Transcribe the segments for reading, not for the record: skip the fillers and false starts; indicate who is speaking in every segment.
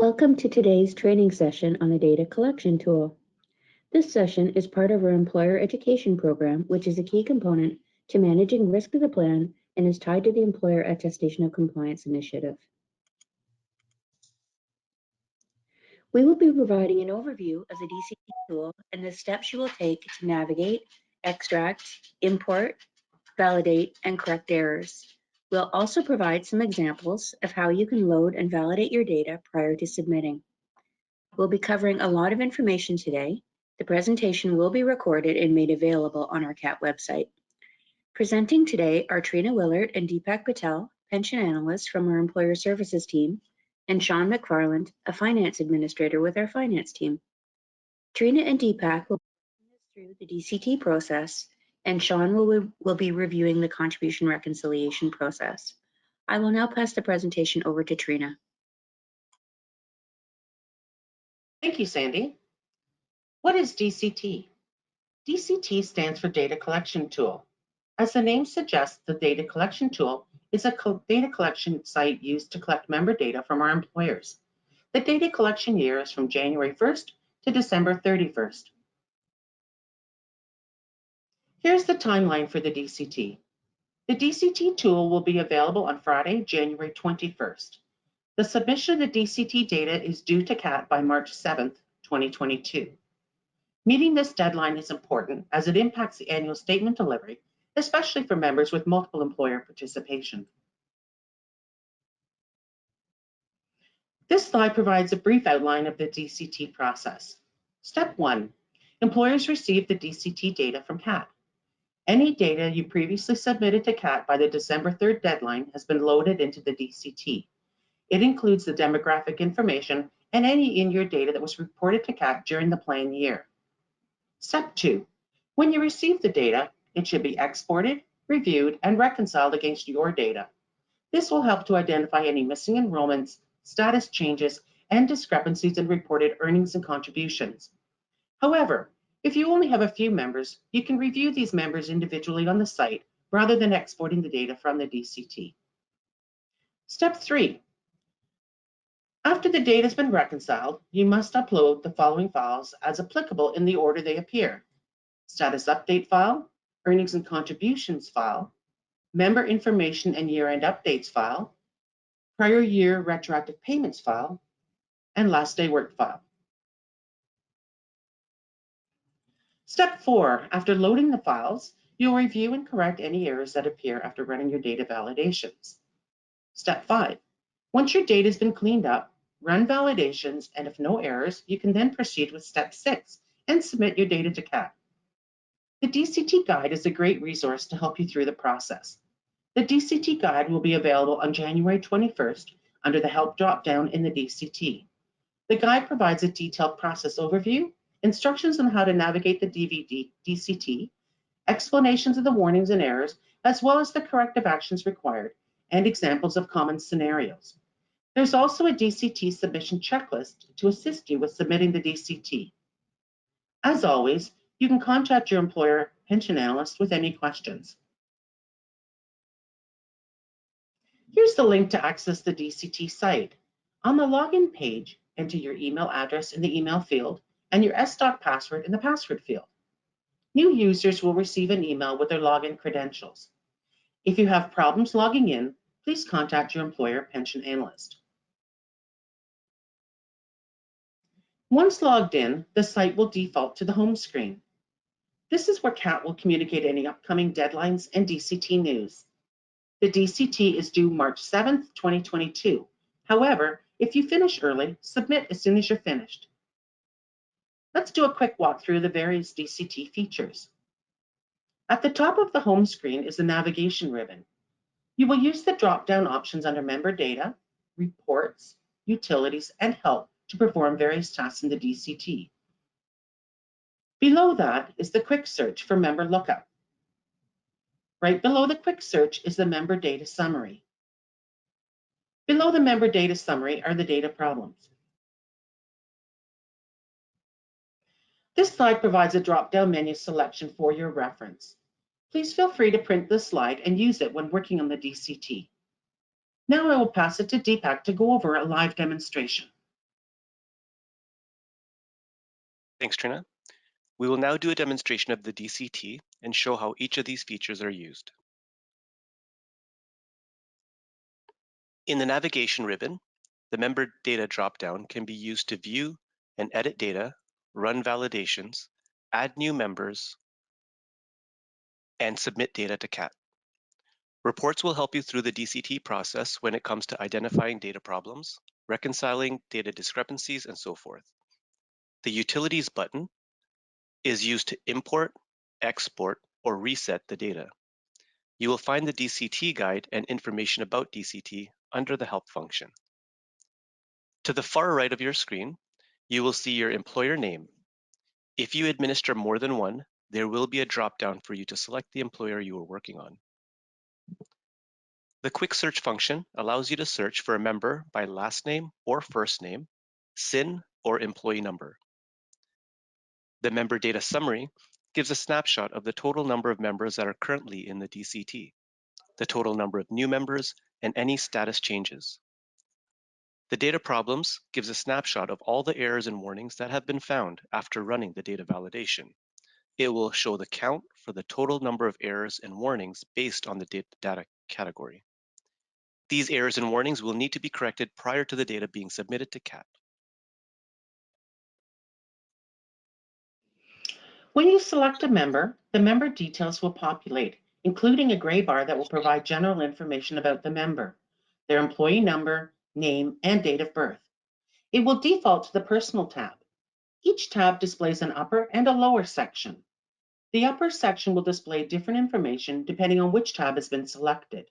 Speaker 1: Welcome to today's training session on the data collection tool. This session is part of our employer education program, which is a key component to managing risk of the plan and is tied to the Employer Attestation of Compliance initiative. We will be providing an overview of the DCT tool and the steps you will take to navigate, extract, import, validate, and correct errors. We'll also provide some examples of how you can load and validate your data prior to submitting. We'll be covering a lot of information today. The presentation will be recorded and made available on our CAT website. Presenting today are Trina Willard and Deepak Patel, pension analysts from our employer services team, and Sean McFarland, a finance administrator with our finance team. Trina and Deepak will walk us through the DCT process, and Sean will be reviewing the contribution reconciliation process. I will now pass the presentation over to Trina.
Speaker 2: Thank you, Sandy. What is DCT? DCT stands for Data Collection Tool. As the name suggests, the Data Collection Tool is a data collection site used to collect member data from our employers. The data collection year is from January 1st to December 31st. Here's the timeline for the DCT. The DCT tool will be available on Friday, January 21st. The submission of the DCT data is due to CAT by March 7th, 2022. Meeting this deadline is important as it impacts the annual statement delivery, especially for members with multiple employer participation. This slide provides a brief outline of the DCT process. Step 1, employers receive the DCT data from CAT. Any data you previously submitted to CAT by the December 3rd deadline has been loaded into the DCT. It includes the demographic information and any in-year data that was reported to CAT during the plan year. Step 2, when you receive the data, it should be exported, reviewed, and reconciled against your data. This will help to identify any missing enrollments, status changes, and discrepancies in reported earnings and contributions. However, if you only have a few members, you can review these members individually on the site rather than exporting the data from the DCT. Step 3, after the data has been reconciled, you must upload the following files as applicable in the order they appear: status update file, earnings and contributions file, member information and year-end updates file, prior year retroactive payments file, and last day work file. Step 4, after loading the files, you'll review and correct any errors that appear after running your data validations. Step 5, once your data has been cleaned up, run validations, and if no errors, you can then proceed with step 6 and submit your data to CAT. The DCT guide is a great resource to help you through the process. The DCT guide will be available on January 21st under the Help drop-down in the DCT. The guide provides a detailed process overview, instructions on how to navigate the DCT, explanations of the warnings and errors, as well as the corrective actions required, and examples of common scenarios. There's also a DCT submission checklist to assist you with submitting the DCT. As always, you can contact your employer pension analyst with any questions. Here's the link to access the DCT site. On the login page, enter your email address in the email field and your SDoc password in the password field. New users will receive an email with their login credentials. If you have problems logging in, please contact your employer pension analyst. Once logged in, the site will default to the home screen. This is where CAT will communicate any upcoming deadlines and DCT news. The DCT is due March 7th, 2022. However, if you finish early, submit as soon as you're finished. Let's do a quick walkthrough of the various DCT features. At the top of the home screen is the navigation ribbon. You will use the drop-down options under Member Data, Reports, Utilities, and Help to perform various tasks in the DCT. Below that is the quick search for member lookup. Right below the quick search is the member data summary. Below the member data summary are the data problems. This slide provides a drop-down menu selection for your reference. Please feel free to print this slide and use it when working on the DCT. Now I will pass it to Deepak to go over a live demonstration.
Speaker 3: Thanks, Trina. We will now do a demonstration of the DCT and show how each of these features are used. In the navigation ribbon, the member data dropdown can be used to view and edit data, run validations, add new members, and submit data to CAT. Reports will help you through the DCT process when it comes to identifying data problems, reconciling data discrepancies, and so forth. The Utilities button is used to import, export, or reset the data. You will find the DCT guide and information about DCT under the Help function. To the far right of your screen, you will see your employer name. If you administer more than one, there will be a drop-down for you to select the employer you are working on. The quick search function allows you to search for a member by last name or first name, SIN, or employee number. The member data summary gives a snapshot of the total number of members that are currently in the DCT, the total number of new members, and any status changes. The data problems gives a snapshot of all the errors and warnings that have been found after running the data validation. It will show the count for the total number of errors and warnings based on the data category. These errors and warnings will need to be corrected prior to the data being submitted to CAT.
Speaker 2: When you select a member, the member details will populate, including a gray bar that will provide general information about the member, their employee number, name, and date of birth. It will default to the Personal tab. Each tab displays an upper and a lower section. The upper section will display different information depending on which tab has been selected.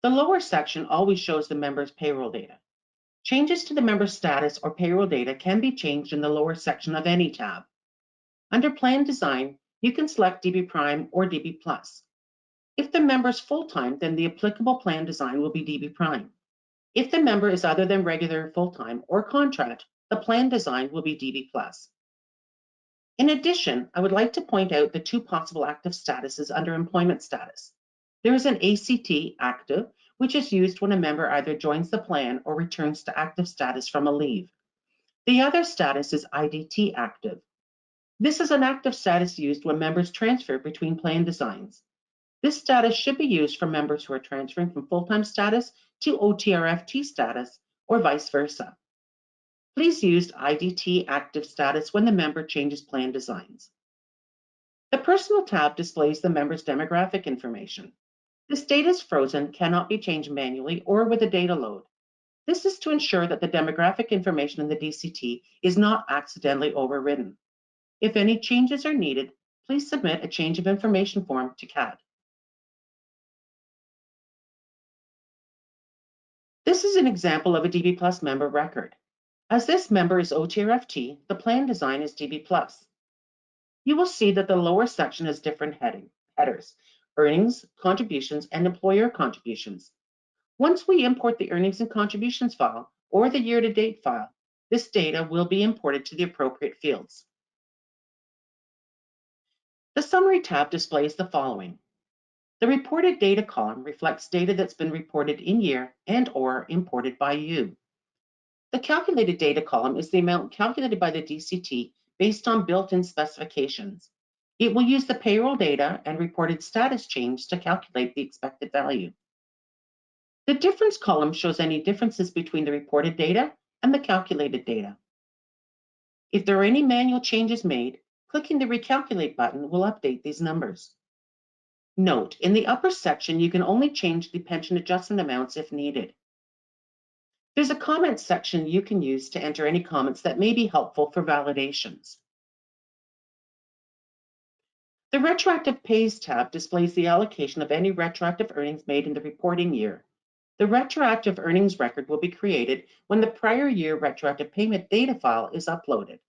Speaker 2: The lower section always shows the member's payroll data. Changes to the member's status or payroll data can be changed in the lower section of any tab. Under Plan Design, you can select DB Prime or DB Plus. If the member is full-time, then the applicable plan design will be DB Prime. If the member is other than regular full-time or contract, the plan design will be DB Plus. In addition, I would like to point out the two possible active statuses under employment status. There is an ACT active, which is used when a member either joins the plan or returns to active status from a leave. The other status is IDT active. This is an active status used when members transfer between plan designs. This status should be used for members who are transferring from full-time status to OTRFT status or vice versa. Please use IDT active status when the member changes plan designs. The Personal tab displays the member's demographic information. This data is frozen, cannot be changed manually or with a data load. This is to ensure that the demographic information in the DCT is not accidentally overridden. If any changes are needed, please submit a change of information form to CAD. This is an example of a DB Plus member record. As this member is OTRFT, the plan design is DB Plus. You will see that the lower section has different headers, earnings, contributions, and employer contributions. Once we import the earnings and contributions file or the year-to-date file, this data will be imported to the appropriate fields. The Summary tab displays the following. The Reported Data column reflects data that's been reported in year and/or imported by you. The Calculated Data column is the amount calculated by the DCT based on built-in specifications. It will use the payroll data and reported status change to calculate the expected value. The Difference column shows any differences between the reported data and the calculated data. If there are any manual changes made, clicking the Recalculate button will update these numbers. Note, in the upper section, you can only change the pension adjustment amounts if needed. There's a comments section you can use to enter any comments that may be helpful for validations. The Retroactive Pays tab displays the allocation of any retroactive earnings made in the reporting year. The retroactive earnings record will be created when the prior year retroactive payment data file is uploaded.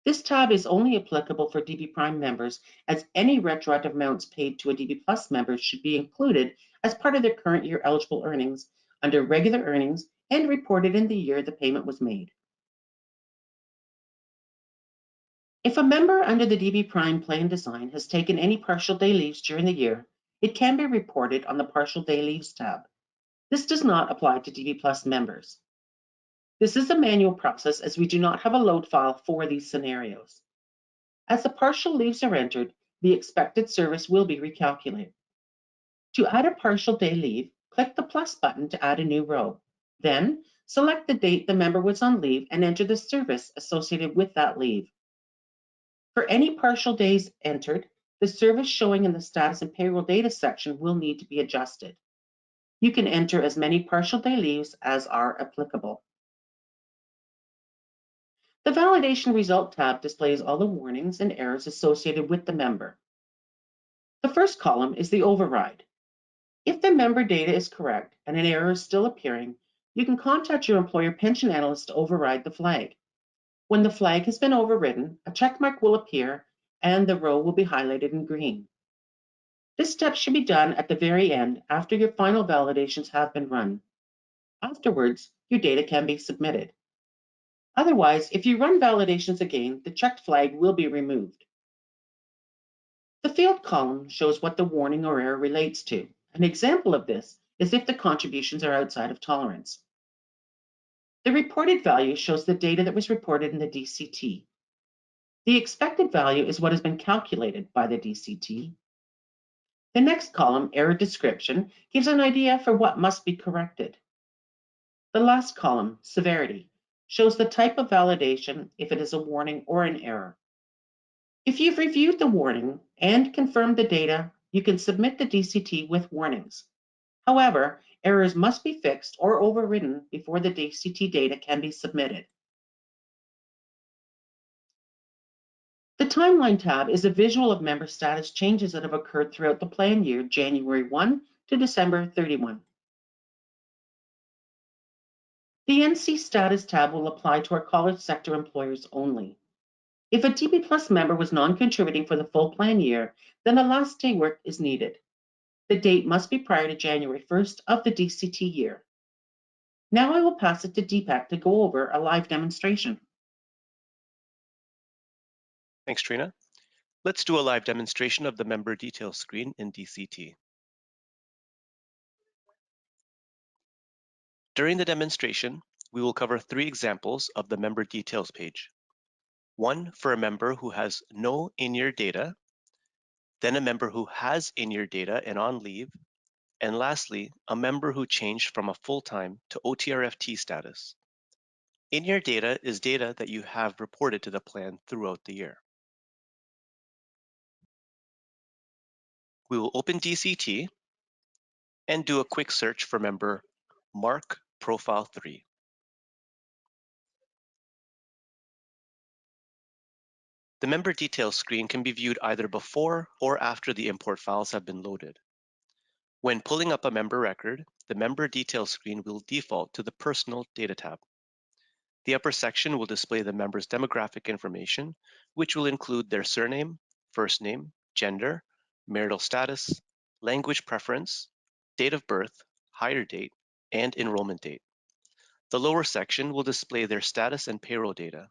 Speaker 2: This tab is only applicable for DB Prime members, as any retroactive amounts paid to a DB Plus member should be included as part of their current year eligible earnings under regular earnings and reported in the year the payment was made. If a member under the DB Prime plan design has taken any partial day leaves during the year, it can be reported on the Partial Day Leaves tab. This does not apply to DB Plus members. This is a manual process as we do not have a load file for these scenarios. As the partial leaves are entered, the expected service will be recalculated. To add a partial day leave, click the plus button to add a new row. Then, select the date the member was on leave and enter the service associated with that leave. For any partial days entered, the service showing in the status and payroll data section will need to be adjusted. You can enter as many partial day leaves as are applicable. The Validation Result tab displays all the warnings and errors associated with the member. The first column is the override. If the member data is correct and an error is still appearing, you can contact your employer pension analyst to override the flag. When the flag has been overridden, a check mark will appear and the row will be highlighted in green. This step should be done at the very end after your final validations have been run. Afterwards, your data can be submitted. Otherwise, if you run validations again, the checked flag will be removed. The field column shows what the warning or error relates to. An example of this is if the contributions are outside of tolerance. The reported value shows the data that was reported in the DCT. The expected value is what has been calculated by the DCT. The next column, error description, gives an idea for what must be corrected. The last column, severity, shows the type of validation, if it is a warning or an error. If you've reviewed the warning and confirmed the data, you can submit the DCT with warnings. However, errors must be fixed or overridden before the DCT data can be submitted. The Timeline tab is a visual of member status changes that have occurred throughout the plan year, January 1 to December 31. The NC Status tab will apply to our college sector employers only. If a DB Plus member was non-contributing for the full plan year, then a last day worked is needed. The date must be prior to January 1st of the DCT year. Now I will pass it to Deepak to go over a live demonstration.
Speaker 3: Thanks, Trina. Let's do a live demonstration of the member details screen in DCT. During the demonstration, we will cover 3 examples of the member details page. One for a member who has no in-year data, then a member who has in-year data and on leave, and lastly, a member who changed from a full-time to OTRFT status. In-year data is data that you have reported to the plan throughout the year. We will open DCT and do a quick search for member Mark Profile 3. The member details screen can be viewed either before or after the import files have been loaded. When pulling up a member record, the member details screen will default to the Personal Data tab. The upper section will display the member's demographic information, which will include their surname, first name, gender, marital status, language preference, date of birth, hire date, and enrollment date. The lower section will display their status and payroll data.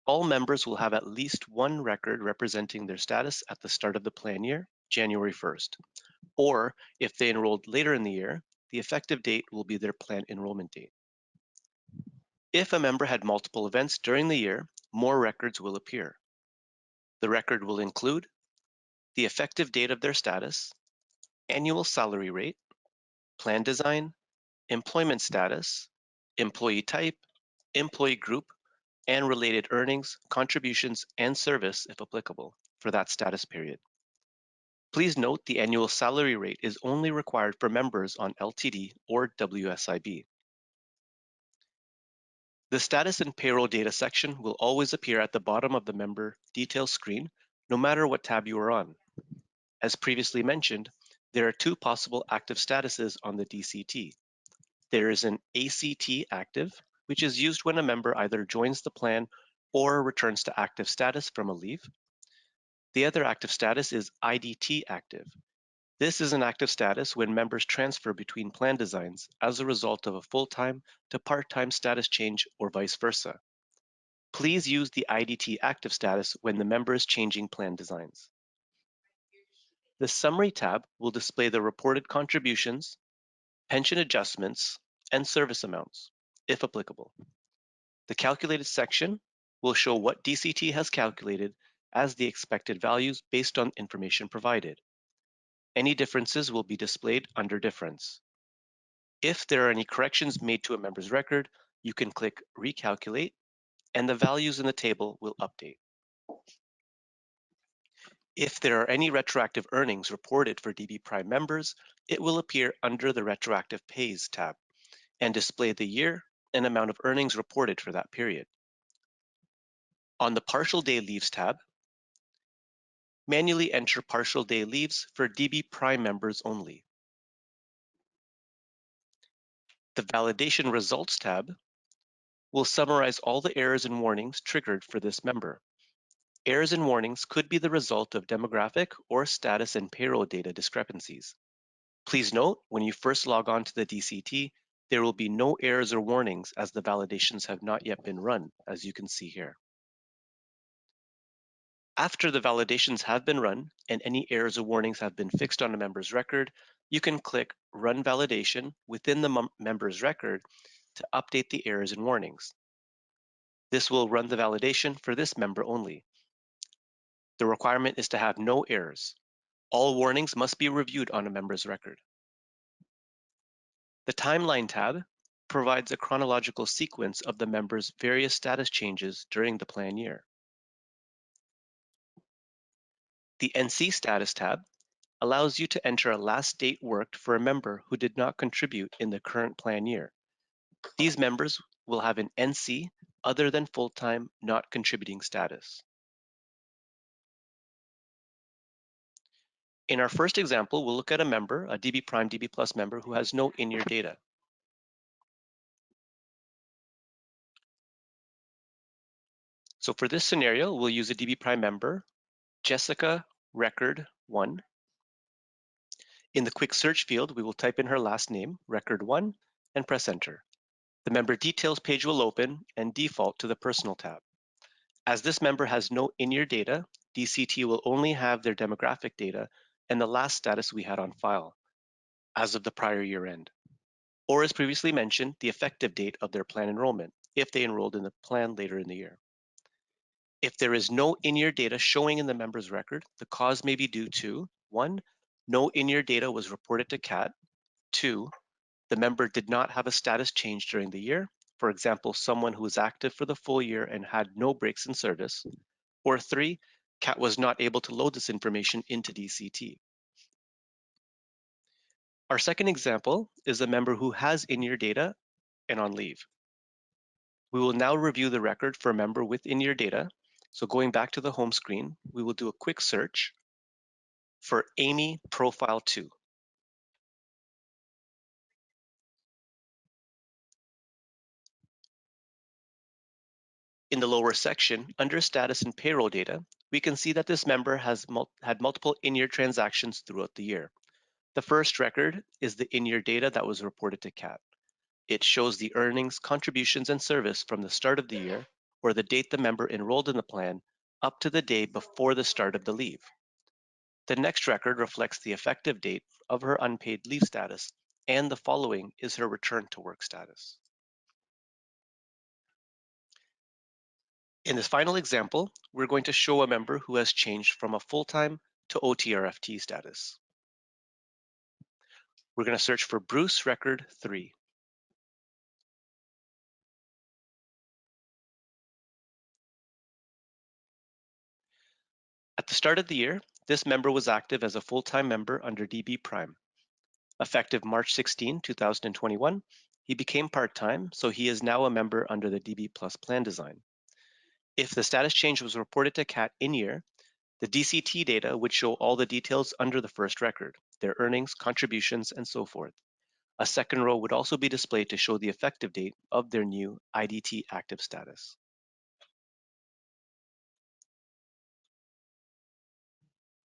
Speaker 3: All members will have at least one record representing their status at the start of the plan year, January 1st. Or if they enrolled later in the year, the effective date will be their plan enrollment date. If a member had multiple events during the year, more records will appear. The record will include the effective date of their status, annual salary rate, plan design, employment status, employee type, employee group, and related earnings, contributions, and service, if applicable, for that status period. Please note the annual salary rate is only required for members on LTD or WSIB. The status and payroll data section will always appear at the bottom of the member details screen, no matter what tab you are on. As previously mentioned, there are 2 possible active statuses on the DCT. There is an ACT active, which is used when a member either joins the plan or returns to active status from a leave. The other active status is IDT active. This is an active status when members transfer between plan designs as a result of a full-time to part-time status change or vice versa. Please use the IDT active status when the member is changing plan designs. The Summary tab will display the reported contributions, pension adjustments, and service amounts. if applicable. The calculated section will show what DCT has calculated as the expected values based on information provided. Any differences will be displayed under difference. If there are any corrections made to a member's record, you can click Recalculate, and the values in the table will update. If there are any retroactive earnings reported for DB Prime members, it will appear under the Retroactive Pays tab and display the year and amount of earnings reported for that period. On the Partial Day Leaves tab, manually enter partial day leaves for DB Prime members only. The Validation Results tab will summarize all the errors and warnings triggered for this member. Errors and warnings could be the result of demographic or status and payroll data discrepancies. Please note, when you first log on to the DCT, there will be no errors or warnings as the validations have not yet been run, as you can see here. After the validations have been run and any errors or warnings have been fixed on a member's record, you can click Run Validation within the member's record to update the errors and warnings. This will run the validation for this member only. The requirement is to have no errors. All warnings must be reviewed on a member's record. The Timeline tab provides a chronological sequence of the member's various status changes during the plan year. The NC Status tab allows you to enter a last date worked for a member who did not contribute in the current plan year. These members will have an NC other than full-time not contributing status. In our first example, we'll look at a member, a DB Prime DB Plus member who has no in-year data. So for this scenario, we'll use a DB Prime member, Jessica Record 1. In the quick search field, we will type in her last name, Record 1, and press enter. The member details page will open and default to the Personal tab. As this member has no in-year data, DCT will only have their demographic data and the last status we had on file as of the prior year end. Or as previously mentioned, the effective date of their plan enrollment, if they enrolled in the plan later in the year. If there is no in-year data showing in the member's record, the cause may be due to 1. No in-year data was reported to CAT. 2. The member did not have a status change during the year. For example, someone who was active for the full year and had no breaks in service. Or 3, CAT was not able to load this information into DCT. Our second example is a member who has in-year data and on leave. We will now review the record for a member with in-year data. So going back to the home screen, we will do a quick search for Amy Profile 2. In the lower section, under status and payroll data, we can see that this member has had multiple in-year transactions throughout the year. The first record is the in-year data that was reported to CAT. It shows the earnings, contributions, and service from the start of the year, or the date the member enrolled in the plan, up to the day before the start of the leave. The next record reflects the effective date of her unpaid leave status, and the following is her return to work status. In this final example, we're going to show a member who has changed from a full-time to OTRFT status. We're going to search for Bruce Record 3. At the start of the year, this member was active as a full-time member under DB Prime. Effective March 16, 2021, he became part-time, so he is now a member under the DB Plus plan design. If the status change was reported to CAT in year, the DCT data would show all the details under the first record, their earnings, contributions, and so forth. A second row would also be displayed to show the effective date of their new IDT active status.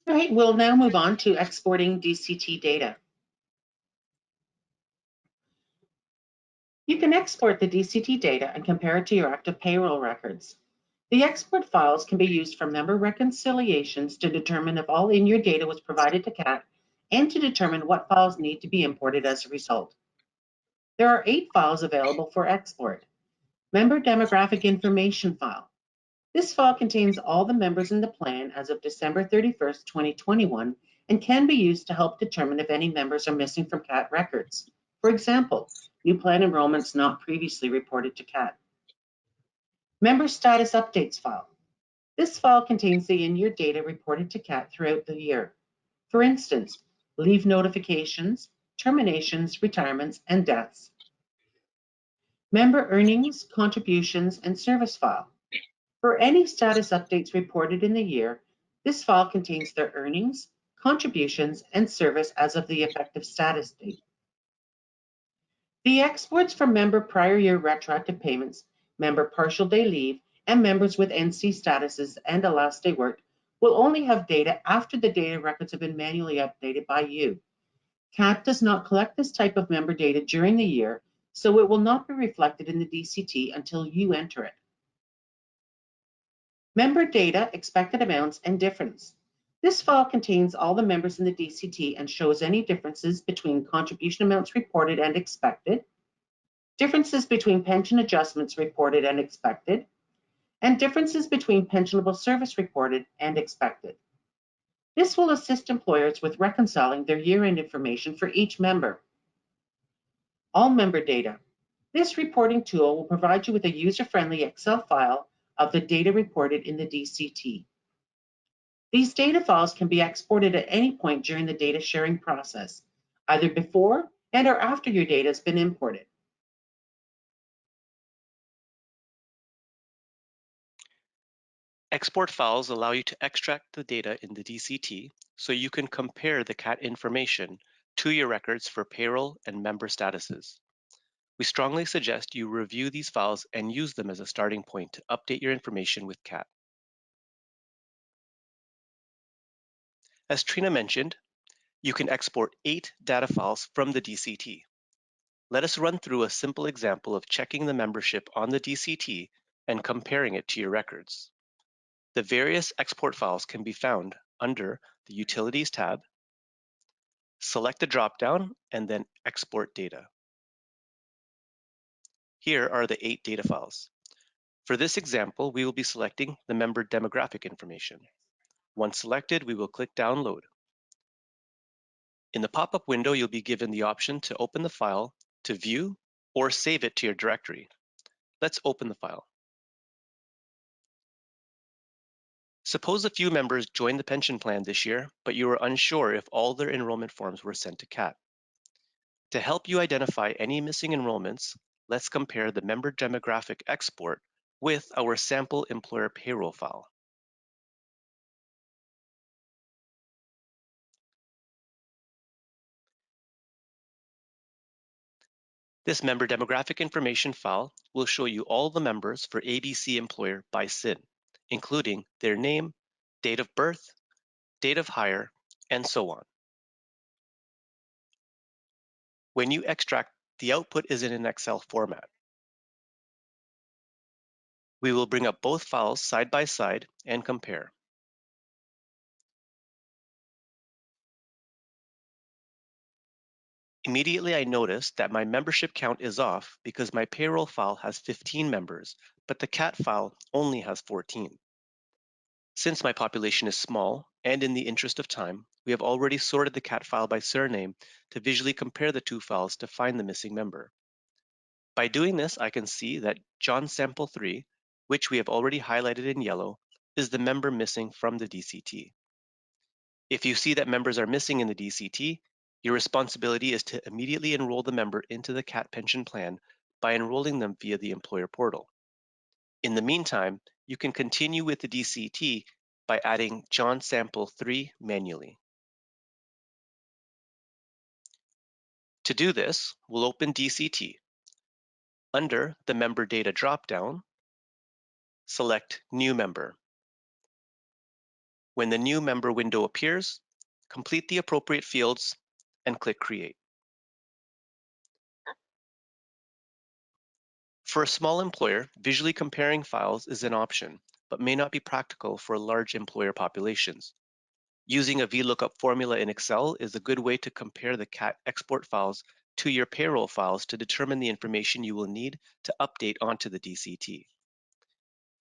Speaker 2: All right, we'll now move on to exporting DCT data. You can export the DCT data and compare it to your active payroll records. The export files can be used for member reconciliations to determine if all in-year data was provided to CAT and to determine what files need to be imported as a result. There are 8 files available for export. Member Demographic Information file. This file contains all the members in the plan as of December 31st, 2021, and can be used to help determine if any members are missing from CAT records. For example, new plan enrollments not previously reported to CAT. Member Status Updates file. This file contains the in-year data reported to CAT throughout the year. For instance, leave notifications, terminations, retirements, and deaths. Member Earnings, Contributions, and Service file. For any status updates reported in the year, this file contains their earnings, contributions, and service as of the effective status date. The exports from member prior year retroactive payments, member partial day leave, and members with NC statuses and a last day worked will only have data after the data records have been manually updated by you. CAT does not collect this type of member data during the year, so it will not be reflected in the DCT until you enter it. Member data, expected amounts, and difference. This file contains all the members in the DCT and shows any differences between contribution amounts reported and expected, differences between pension adjustments reported and expected, and differences between pensionable service reported and expected. This will assist employers with reconciling their year-end information for each member. All member data. This reporting tool will provide you with a user-friendly Excel file of the data reported in the DCT. These data files can be exported at any point during the data sharing process, either before and or after your data has been imported.
Speaker 3: Export files allow you to extract the data in the DCT so you can compare the CAT information to your records for payroll and member statuses. We strongly suggest you review these files and use them as a starting point to update your information with CAT. As Trina mentioned, you can export 8 data files from the DCT. Let us run through a simple example of checking the membership on the DCT and comparing it to your records. The various export files can be found under the Utilities tab. Select the drop-down and then Export Data. Here are the 8 data files. For this example, we will be selecting the member demographic information. Once selected, we will click Download. In the pop-up window, you'll be given the option to open the file, to view, or save it to your directory. Let's open the file. Suppose a few members joined the pension plan this year, but you were unsure if all their enrollment forms were sent to CAT. To help you identify any missing enrollments, let's compare the member demographic export with our sample employer payroll file. This member demographic information file will show you all the members for ABC employer by SIN, including their name, date of birth, date of hire, and so on. When you extract, the output is in an Excel format. We will bring up both files side by side and compare. Immediately, I noticed that my membership count is off because my payroll file has 15 members, but the CAT file only has 14. Since my population is small, and in the interest of time, we have already sorted the CAT file by surname to visually compare the two files to find the missing member. By doing this, I can see that John Sample 3, which we have already highlighted in yellow, is the member missing from the DCT. If you see that members are missing in the DCT, your responsibility is to immediately enroll the member into the CAT pension plan by enrolling them via the employer portal. In the meantime, you can continue with the DCT by adding John Sample 3 manually. To do this, we'll open DCT. Under the Member Data dropdown, select New Member. When the New Member window appears, complete the appropriate fields and click Create. For a small employer, visually comparing files is an option, but may not be practical for large employer populations. Using a VLOOKUP formula in Excel is a good way to compare the CAT export files to your payroll files to determine the information you will need to update onto the DCT.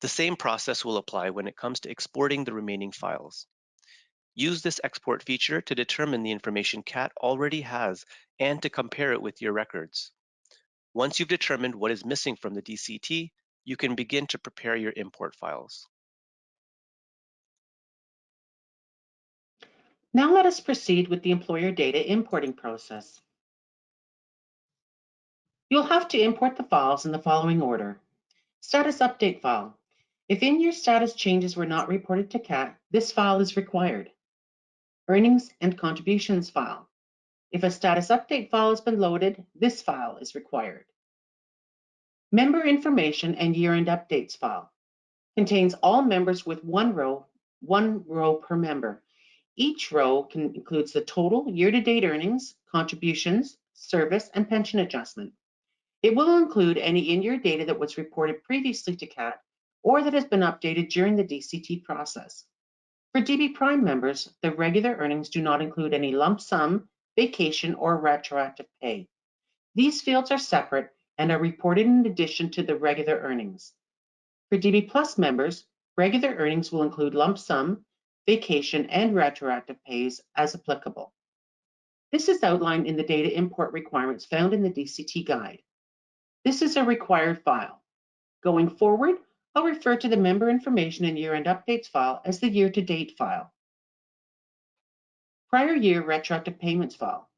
Speaker 3: The same process will apply when it comes to exporting the remaining files. Use this export feature to determine the information CAT already has and to compare it with your records. Once you've determined what is missing from the DCT, you can begin to prepare your import files.
Speaker 2: Now let us proceed with the employer data importing process. You'll have to import the files in the following order. Status update file. If in-year status changes were not reported to CAT, this file is required. Earnings and contributions file. If a status update file has been loaded, this file is required. Member information and year-end updates file. Contains all members with one row per member. Each row includes the total year-to-date earnings, contributions, service, and pension adjustment. It will include any in-year data that was reported previously to CAT or that has been updated during the DCT process. For DB Prime members, the regular earnings do not include any lump sum, vacation, or retroactive pay. These fields are separate and are reported in addition to the regular earnings. For DB Plus members, regular earnings will include lump sum, vacation, and retroactive pays as applicable. This is outlined in the data import requirements found in the DCT guide. This is a required file. Going forward, I'll refer to the member information and year-end updates file as the year-to-date file. Prior year retroactive payments file.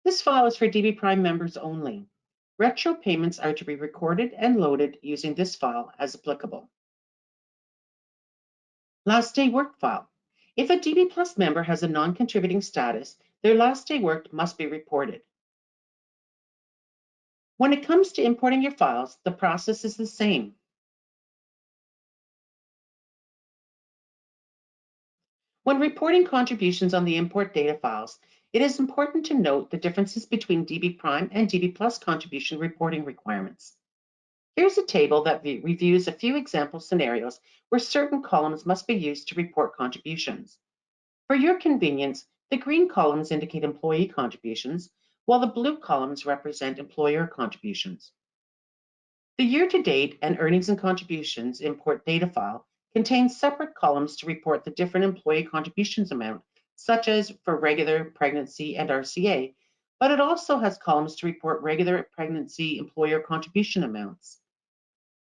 Speaker 2: This file is for DB Prime members only. Retro payments are to be recorded and loaded using this file as applicable. Last day worked file. If a DB Plus member has a non-contributing status, their last day worked must be reported. When it comes to importing your files, the process is the same. When reporting contributions on the import data files, it is important to note the differences between DB Prime and DB Plus contribution reporting requirements. Here's a table that reviews a few example scenarios where certain columns must be used to report contributions. For your convenience, the green columns indicate employee contributions, while the blue columns represent employer contributions. The year-to-date and earnings and contributions import data file contains separate columns to report the different employee contributions amount, such as for regular, pregnancy, and RCA, but it also has columns to report regular pregnancy employer contribution amounts.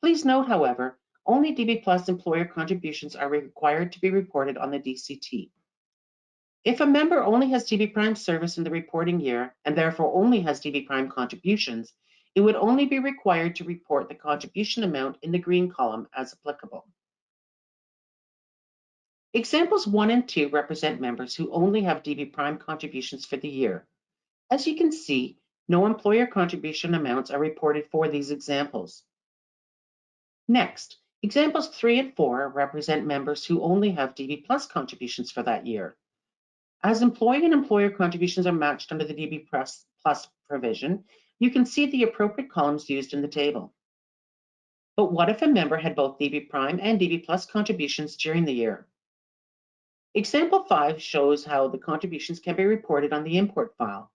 Speaker 2: Please note, however, only DB Plus employer contributions are required to be reported on the DCT. If a member only has DB Prime service in the reporting year and therefore only has DB Prime contributions, it would only be required to report the contribution amount in the green column as applicable. Examples 1 and 2 represent members who only have DB Prime contributions for the year. As you can see, no employer contribution amounts are reported for these examples. Next, examples 3 and 4 represent members who only have DB Plus contributions for that year. As employee and employer contributions are matched under the DB Plus provision, you can see the appropriate columns used in the table. But what if a member had both DB Prime and DB Plus contributions during the year? Example 5 shows how the contributions can be reported on the import file.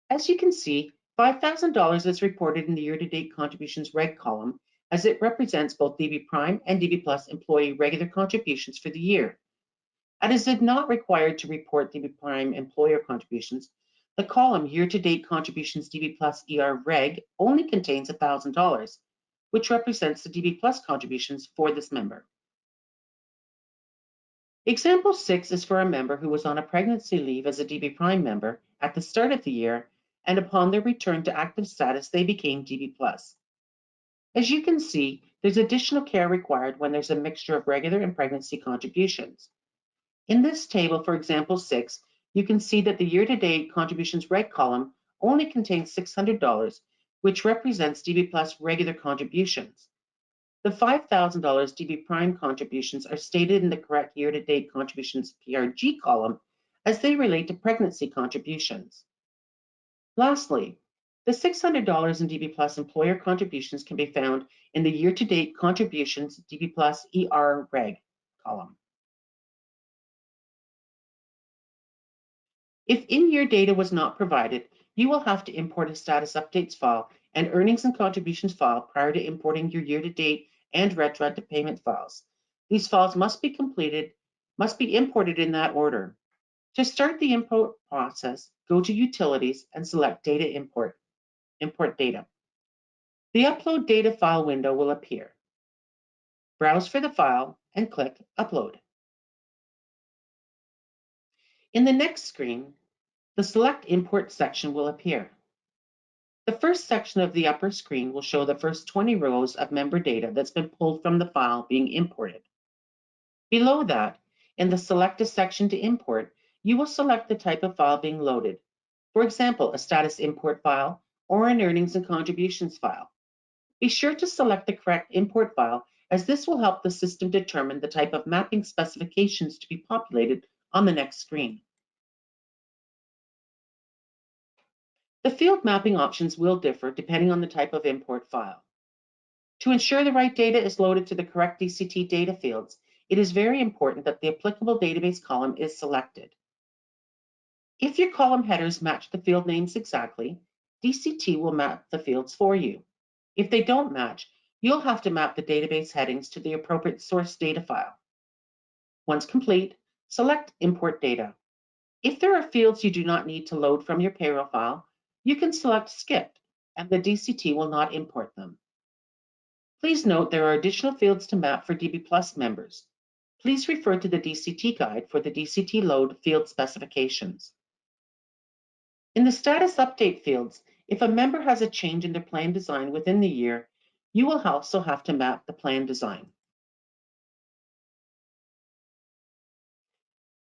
Speaker 2: As you can see, $5,000 is reported in the year-to-date contributions reg column, as it represents both DB Prime and DB Plus employee regular contributions for the year. As it is not required to report DB Prime employer contributions, the column year-to-date contributions DB Plus ER reg only contains $1,000, which represents the DB Plus contributions for this member. Example 6 is for a member who was on a pregnancy leave as a DB Prime member at the start of the year, and upon their return to active status, they became DB Plus. As you can see, there's additional care required when there's a mixture of regular and pregnancy contributions. In this table, for example 6, you can see that the year-to-date contributions reg column only contains $600, which represents DB Plus regular contributions. The $5,000 DB Prime contributions are stated in the correct year-to-date contributions PRG column as they relate to pregnancy contributions. Lastly, the $600 in DB Plus employer contributions can be found in the year-to-date contributions DB Plus ER reg column. If in-year data was not provided, you will have to import a status updates file and earnings and contributions file prior to importing your year-to-date and retroactive payment files. These files must be imported in that order. To start the import process, go to Utilities and select Data Import, Import Data. The Upload Data File window will appear. Browse for the file and click Upload. In the next screen, the Select Import section will appear. The first section of the upper screen will show the first 20 rows of member data that's been pulled from the file being imported. Below that, in the Select a section to import, you will select the type of file being loaded. For example, a status import file or an earnings and contributions file. Be sure to select the correct import file, as this will help the system determine the type of mapping specifications to be populated on the next screen. The field mapping options will differ depending on the type of import file. To ensure the right data is loaded to the correct DCT data fields, it is very important that the applicable database column is selected. If your column headers match the field names exactly, DCT will map the fields for you. If they don't match, you'll have to map the database headings to the appropriate source data file. Once complete, select Import Data. If there are fields you do not need to load from your payroll file, you can select Skip, and the DCT will not import them. Please note there are additional fields to map for DB Plus members. Please refer to the DCT guide for the DCT load field specifications. In the status update fields, if a member has a change in their plan design within the year, you will also have to map the plan design.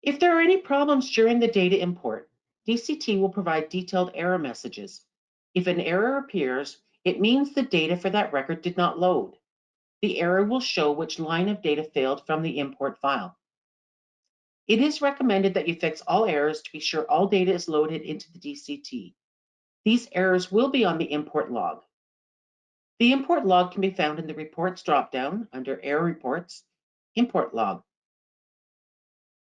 Speaker 2: If there are any problems during the data import, DCT will provide detailed error messages. If an error appears, it means the data for that record did not load. The error will show which line of data failed from the import file. It is recommended that you fix all errors to be sure all data is loaded into the DCT. These errors will be on the import log. The import log can be found in the Reports dropdown under Error Reports, Import Log.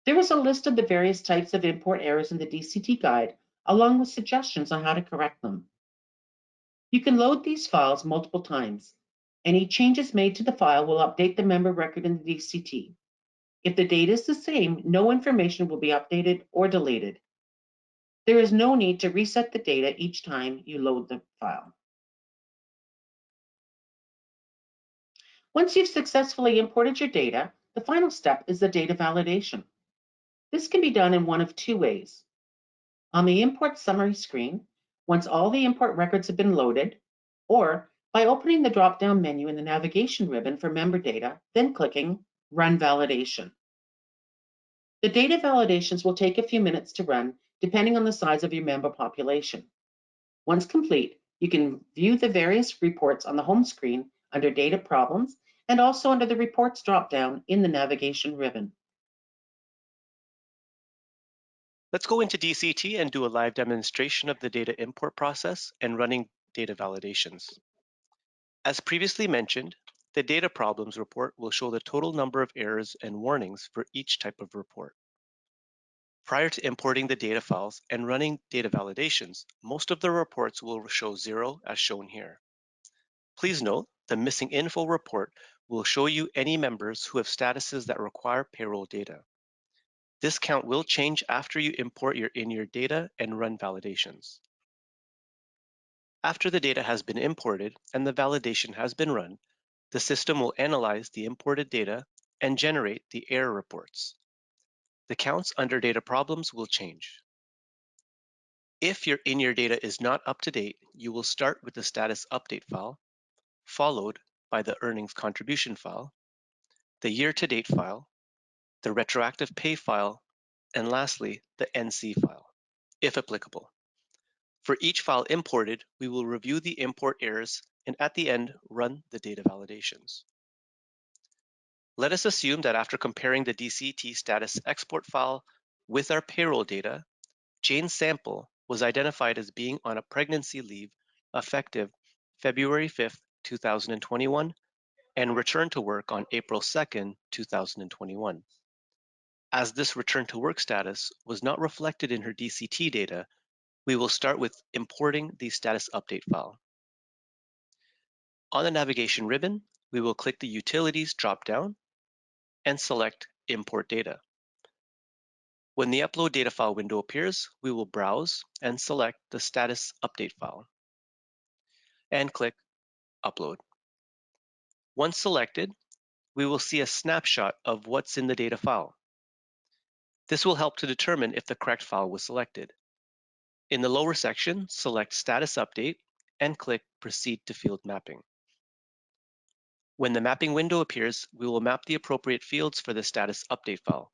Speaker 2: There is a list of the various types of import errors in the DCT guide, along with suggestions on how to correct them. You can load these files multiple times. Any changes made to the file will update the member record in the DCT. If the data is the same, no information will be updated or deleted. There is no need to reset the data each time you load the file. Once you've successfully imported your data, the final step is the data validation. This can be done in one of two ways. On the Import Summary screen, once all the import records have been loaded, or by opening the drop-down menu in the navigation ribbon for member data, then clicking Run Validation. The data validations will take a few minutes to run, depending on the size of your member population. Once complete, you can view the various reports on the home screen under Data Problems and also under the Reports drop-down in the navigation ribbon.
Speaker 3: Let's go into DCT and do a live demonstration of the data import process and running data validations. As previously mentioned, the data problems report will show the total number of errors and warnings for each type of report. Prior to importing the data files and running data validations, most of the reports will show 0 as shown here. Please note, the missing info report will show you any members who have statuses that require payroll data. This count will change after you import your in-year data and run validations. After the data has been imported and the validation has been run, the system will analyze the imported data and generate the error reports. The counts under data problems will change. If your in-year data is not up to date, you will start with the status update file, followed by the earnings contribution file, the year-to-date file, the retroactive pay file, and lastly, the NC file, if applicable. For each file imported, we will review the import errors and at the end, run the data validations. Let us assume that after comparing the DCT status export file with our payroll data, Jane's sample was identified as being on a pregnancy leave effective February 5th, 2021, and returned to work on April 2nd, 2021. As this return to work status was not reflected in her DCT data, We will start with importing the status update file. On the navigation ribbon, we will click the Utilities drop-down and select Import Data. When the Upload Data File window appears, we will browse and select the status update file and click Upload. Once selected, we will see a snapshot of what's in the data file. This will help to determine if the correct file was selected. In the lower section, select Status Update and click Proceed to Field Mapping. When the mapping window appears, we will map the appropriate fields for the status update file.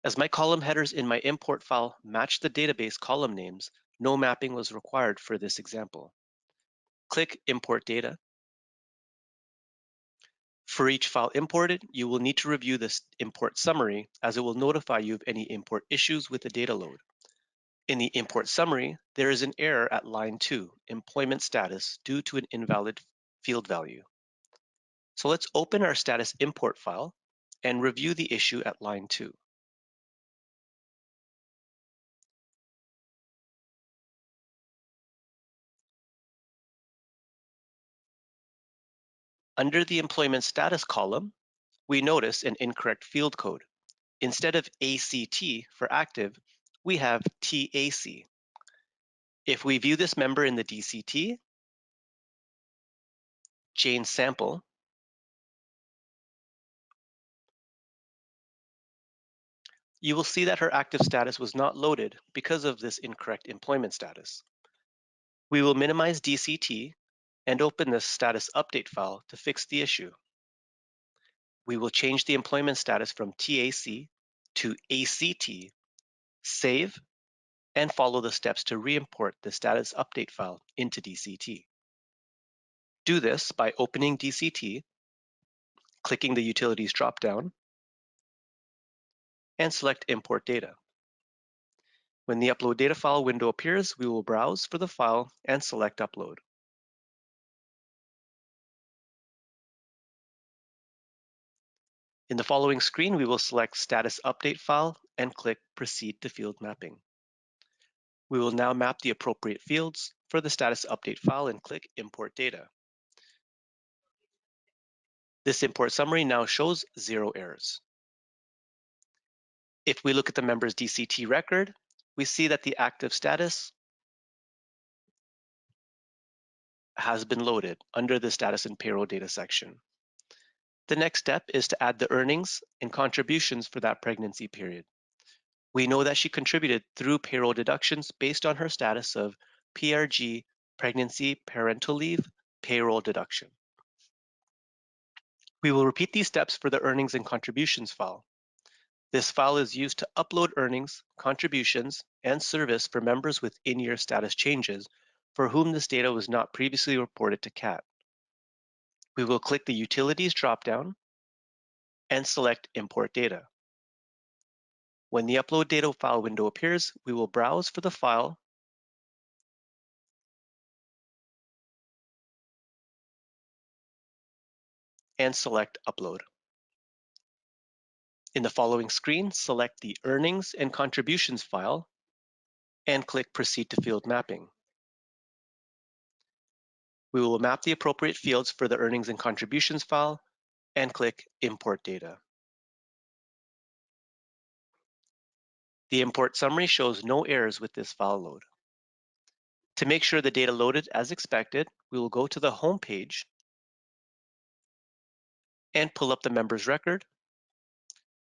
Speaker 3: As my column headers in my import file match the database column names, no mapping was required for this example. Click Import Data. For each file imported, you will need to review this import summary as it will notify you of any import issues with the data load. In the import summary, there is an error at line 2, employment status, due to an invalid field value. So let's open our status import file and review the issue at line 2. Under the employment status column, we notice an incorrect field code. Instead of ACT for active, we have TAC. If we view this member in the DCT, Jane Sample, you will see that her active status was not loaded because of this incorrect employment status. We will minimize DCT and open the status update file to fix the issue. We will change the employment status from TAC to ACT, save, and follow the steps to re-import the status update file into DCT. Do this by opening DCT, clicking the Utilities drop-down, and select Import Data. When the Upload Data File window appears, we will browse for the file and select Upload. In the following screen, we will select Status Update File and click Proceed to Field Mapping. We will now map the appropriate fields for the status update file and click Import Data. This import summary now shows 0 errors. If we look at the member's DCT record, we see that the active status has been loaded under the Status and Payroll Data section. The next step is to add the earnings and contributions for that pregnancy period. We know that she contributed through payroll deductions based on her status of PRG, pregnancy parental leave, payroll deduction. We will repeat these steps for the earnings and contributions file. This file is used to upload earnings, contributions, and service for members with in-year status changes for whom this data was not previously reported to CAT. We will click the Utilities drop-down and select Import Data. When the Upload Data File window appears, we will browse for the file and select Upload. In the following screen, select the Earnings and Contributions file and click Proceed to Field Mapping. We will map the appropriate fields for the Earnings and Contributions file and click Import Data. The import summary shows no errors with this file load. To make sure the data loaded as expected, we will go to the home page and pull up the member's record.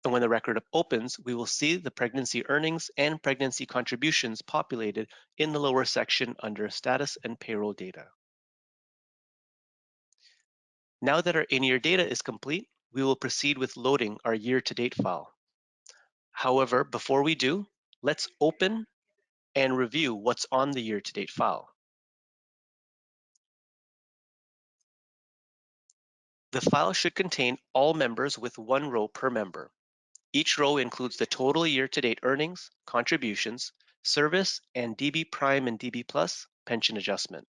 Speaker 3: And when the record opens, we will see the pregnancy earnings and pregnancy contributions populated in the lower section under Status and Payroll Data. Now that our in-year data is complete, we will proceed with loading our year-to-date file. However, before we do, let's open and review what's on the year-to-date file. The file should contain all members with 1 row per member. Each row includes the total year-to-date earnings, contributions, service, and DB Prime and DB Plus pension adjustment.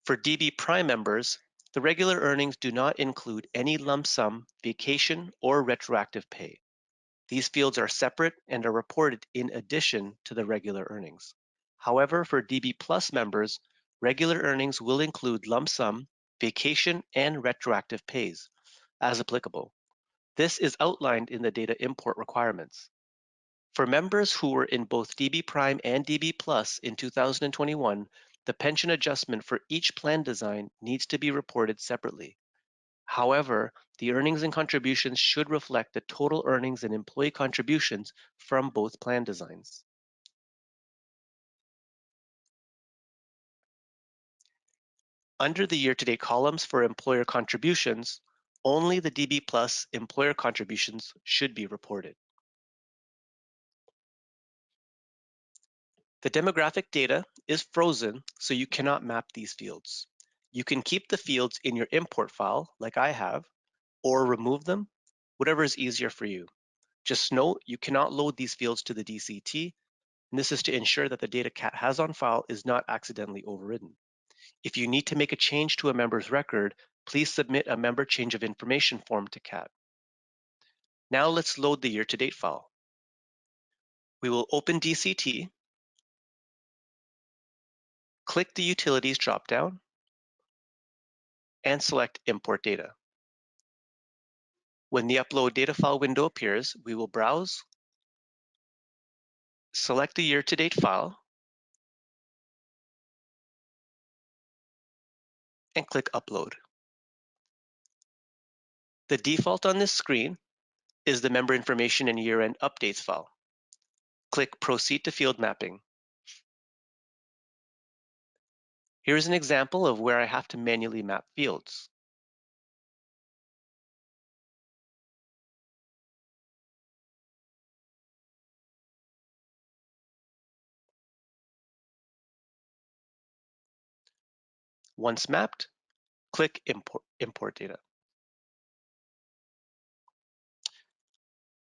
Speaker 3: For DB Prime members, the regular earnings do not include any lump sum, vacation, or retroactive pay. These fields are separate and are reported in addition to the regular earnings. However, for DB Plus members, regular earnings will include lump sum, vacation, and retroactive pays, as applicable. This is outlined in the data import requirements. For members who were in both DB Prime and DB Plus in 2021, the pension adjustment for each plan design needs to be reported separately. However, the earnings and contributions should reflect the total earnings and employee contributions from both plan designs. Under the year-to-date columns for employer contributions, only the DB Plus employer contributions should be reported. The demographic data is frozen, so you cannot map these fields. You can keep the fields in your import file, like I have, or remove them, whatever is easier for you. Just note you cannot load these fields to the DCT, and this is to ensure that the data CAT has on file is not accidentally overridden. If you need to make a change to a member's record, please submit a member change of information form to CAT. Now let's load the year-to-date file. We will open DCT, click the Utilities dropdown, and select Import Data. When the Upload Data File window appears, we will browse, select the year-to-date file, and click Upload. The default on this screen is the member information and year-end updates file. Click Proceed to Field Mapping. Here's an example of where I have to manually map fields. Once mapped, click Import Data.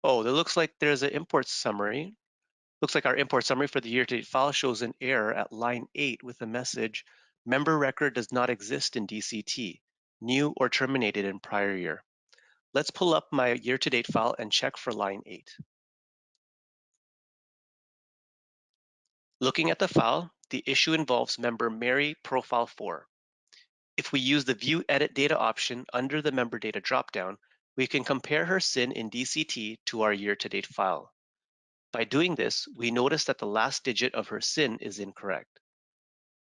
Speaker 3: Oh, it looks like there's an import summary. Looks like our import summary for the year-to-date file shows an error at line 8 with a message, member record does not exist in DCT, new or terminated in prior year. Let's pull up my year-to-date file and check for line 8. Looking at the file, the issue involves member Mary Profile 4. If we use the View Edit Data option under the Member Data dropdown, we can compare her SIN in DCT to our year-to-date file. By doing this, we notice that the last digit of her SIN is incorrect.